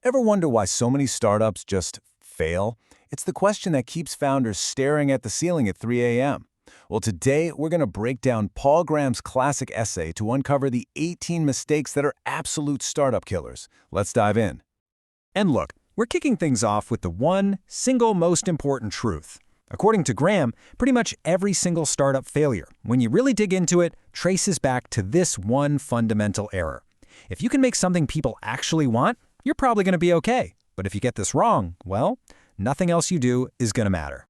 Ever wonder why so many startups just fail? It's the question that keeps founders staring at the ceiling at 3 a.m. Well, today we're going to break down Paul Graham's classic essay to uncover the 18 mistakes that are absolute startup killers. Let's dive in. And look, we're kicking things off with the one single most important truth. According to Graham, pretty much every single startup failure, when you really dig into it, traces back to this one fundamental error. If you can make something people actually want, you're probably going to be okay. But if you get this wrong, well, nothing else you do is going to matter.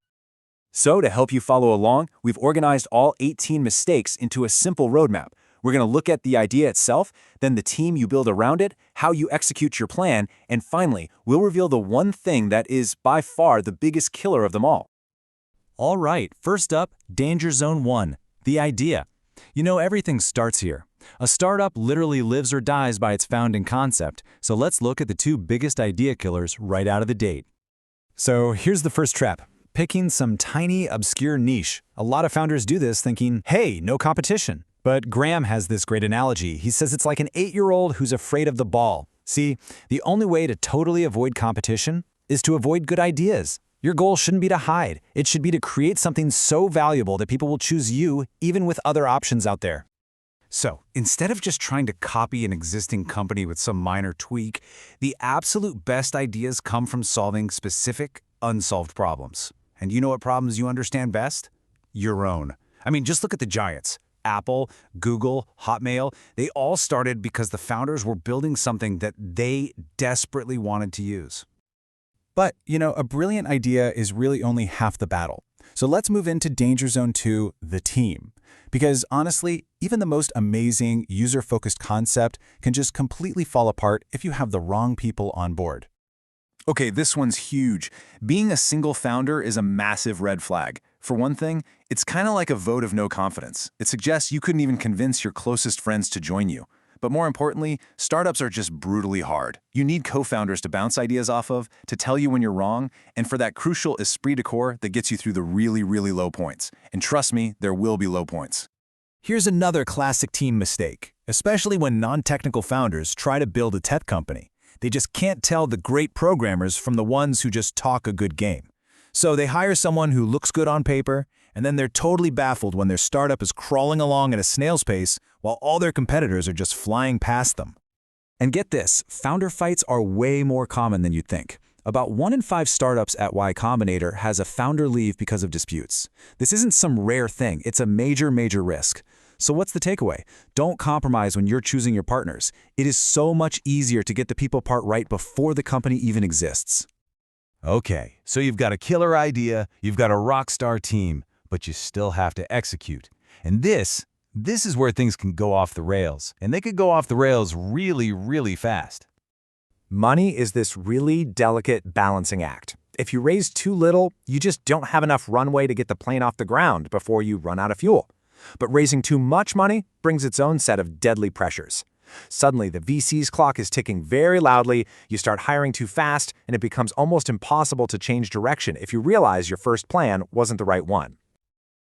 So, to help you follow along, we've organized all 18 mistakes into a simple roadmap. We're going to look at the idea itself, then the team you build around it, how you execute your plan, and finally, we'll reveal the one thing that is by far the biggest killer of them all. All right, first up, Danger Zone 1, the idea. You know, everything starts here. A startup literally lives or dies by its founding concept, so let's look at the two biggest idea killers right out of the gate. So here's the first trap. Picking some tiny, obscure niche. A lot of founders do this thinking, hey, no competition. But Graham has this great analogy. He says it's like an 8-year-old who's afraid of the ball. See, the only way to totally avoid competition is to avoid good ideas. Your goal shouldn't be to hide. It should be to create something so valuable that people will choose you, even with other options out there. So, instead of just trying to copy an existing company with some minor tweak, the absolute best ideas come from solving specific, unsolved problems. And you know what problems you understand best? Your own. I mean, just look at the giants. Apple, Google, Hotmail, they all started because the founders were building something that they desperately wanted to use. But, you know, a brilliant idea is really only half the battle. So let's move into Danger Zone 2, the team. Because honestly, even the most amazing, user-focused concept can just completely fall apart if you have the wrong people on board. Okay, this one's huge. Being a single founder is a massive red flag. For one thing, it's kind of like a vote of no confidence. It suggests you couldn't even convince your closest friends to join you. But more importantly, startups are just brutally hard. You need co-founders to bounce ideas off of, to tell you when you're wrong, and for that crucial esprit de corps that gets you through the really, really low points. And trust me, there will be low points. Here's another classic team mistake, especially when non-technical founders try to build a tech company. They just can't tell the great programmers from the ones who just talk a good game. So they hire someone who looks good on paper, and then they're totally baffled when their startup is crawling along at a snail's pace while all their competitors are just flying past them. And get this, founder fights are way more common than you'd think. About 1 in 5 startups at Y Combinator has a founder leave because of disputes. This isn't some rare thing, it's a major, major risk. So what's the takeaway? Don't compromise when you're choosing your partners. It is so much easier to get the people part right before the company even exists. Okay, so you've got a killer idea, you've got a rock star team, but you still have to execute. And this is where things can go off the rails. And they could go off the rails really, really fast. Money is this really delicate balancing act. If you raise too little, you just don't have enough runway to get the plane off the ground before you run out of fuel. But raising too much money brings its own set of deadly pressures. Suddenly, the VC's clock is ticking very loudly, you start hiring too fast, and it becomes almost impossible to change direction if you realize your first plan wasn't the right one.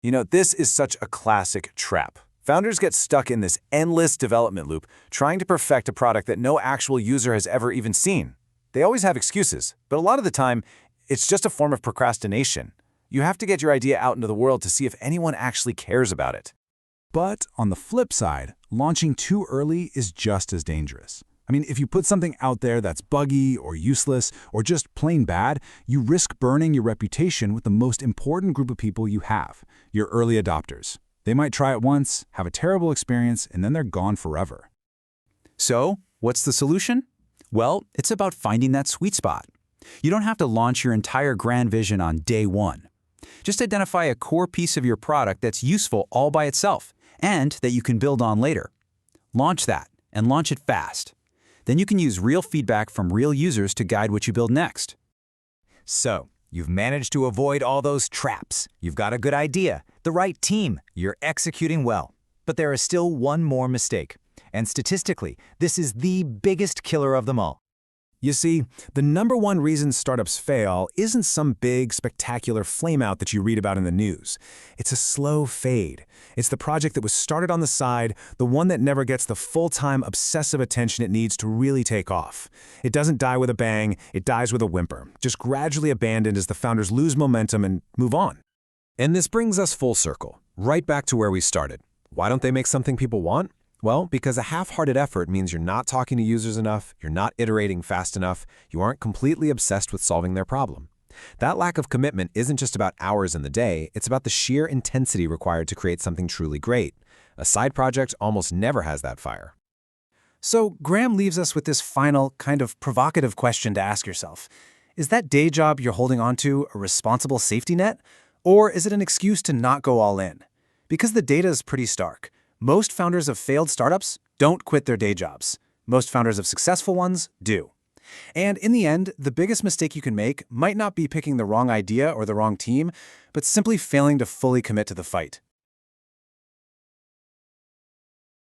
You know, this is such a classic trap. Founders get stuck in this endless development loop, trying to perfect a product that no actual user has ever even seen. They always have excuses, but a lot of the time, it's just a form of procrastination. You have to get your idea out into the world to see if anyone actually cares about it. But on the flip side, launching too early is just as dangerous. I mean, if you put something out there that's buggy or useless or just plain bad, you risk burning your reputation with the most important group of people you have, your early adopters. They might try it once, have a terrible experience, and then they're gone forever. So, what's the solution? Well, it's about finding that sweet spot. You don't have to launch your entire grand vision on day one. Just identify a core piece of your product that's useful all by itself and that you can build on later. Launch that, and launch it fast. Then you can use real feedback from real users to guide what you build next. So, you've managed to avoid all those traps. You've got a good idea, the right team, you're executing well. But there is still one more mistake. And statistically, this is the biggest killer of them all. You see, the number one reason startups fail isn't some big, spectacular flameout that you read about in the news. It's a slow fade. It's the project that was started on the side, the one that never gets the full-time, obsessive attention it needs to really take off. It doesn't die with a bang, it dies with a whimper, just gradually abandoned as the founders lose momentum and move on. And this brings us full circle, right back to where we started. Why don't they make something people want? Well, because a half-hearted effort means you're not talking to users enough, you're not iterating fast enough, you aren't completely obsessed with solving their problem. That lack of commitment isn't just about hours in the day, it's about the sheer intensity required to create something truly great. A side project almost never has that fire. So Graham leaves us with this final, kind of provocative question to ask yourself. Is that day job you're holding on to a responsible safety net? Or is it an excuse to not go all in? Because the data is pretty stark. Most founders of failed startups don't quit their day jobs. Most founders of successful ones do. And in the end, the biggest mistake you can make might not be picking the wrong idea or the wrong team, but simply failing to fully commit to the fight.